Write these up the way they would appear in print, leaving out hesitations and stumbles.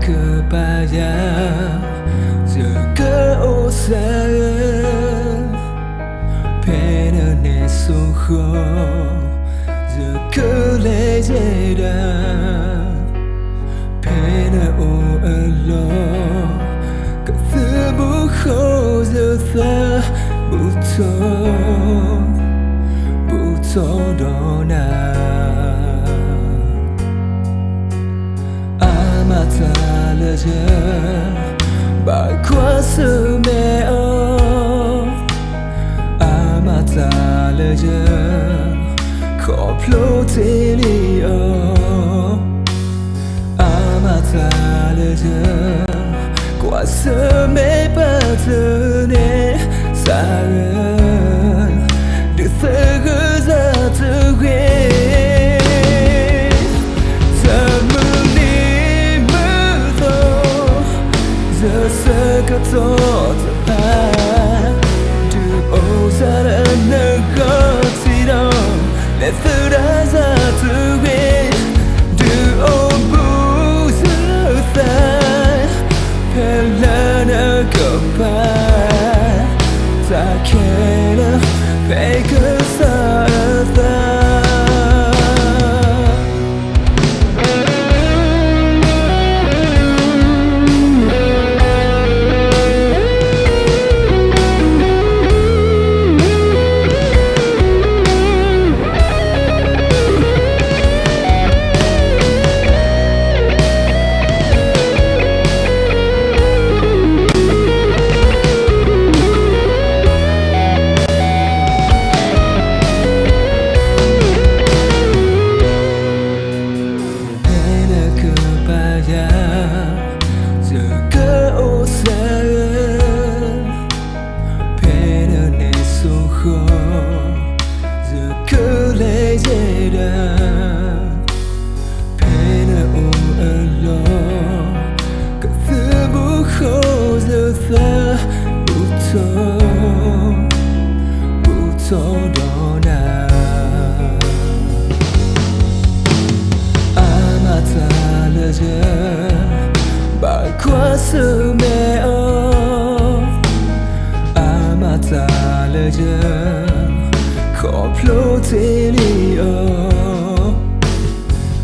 kebaya Jaga usaha Pena nesuho Jaga lejeda Pena o alo Kathubu ho Zatha Buto dona Amata leje Ba kwa sumeo Amata leje Koplo telio Amata leje Kwa sume patene Saren Được thơ gỡ ra từ ghê Giờ mưa đi mưa thô Giờ sơ cơ tố thật hạ Được ô ra đã nâng có gì đâu Lẽ thơ đã ra từ ghê Được ô bù giữ tay Phê lỡ nâng cập bà Ta kena Baker Satha Buto dona Amata leje Ba kwa sumeo Amata leje Koplo telio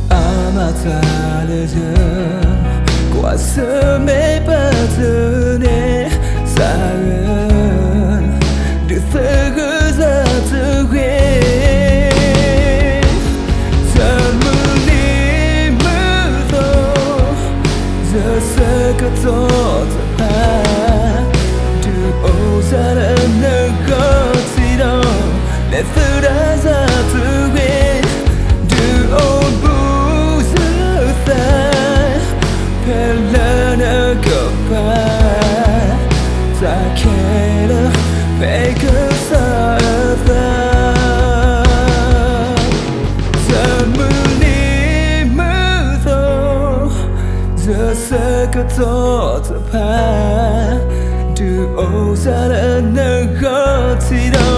Amata leje Kwa sume patene Saren Được thơ gỡ ra từ ghê Giờ mưa đi mưa thô Giờ sơ cơ tố thật hạ Được ô ra đã nâng có gì đâu Lẽ thơ đã ra từ ghê Được ô bù giữ tay Phê lỡ nâng cập bà Ta kena Baker Satha Giờ mưa đi mưa thô Giờ sơ cơ tố thật hạ Được ô ra đã nâng có gì đâu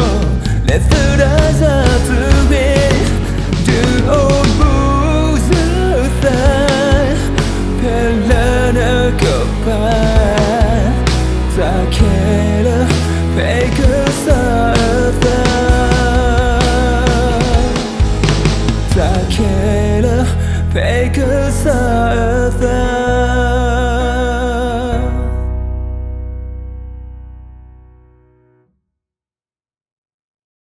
Lẽ thơ đã ra từ ghê Được ô bù giữ tay Phê lỡ nâng cập bà Ta kena Baker Satha Ta kena Baker Satha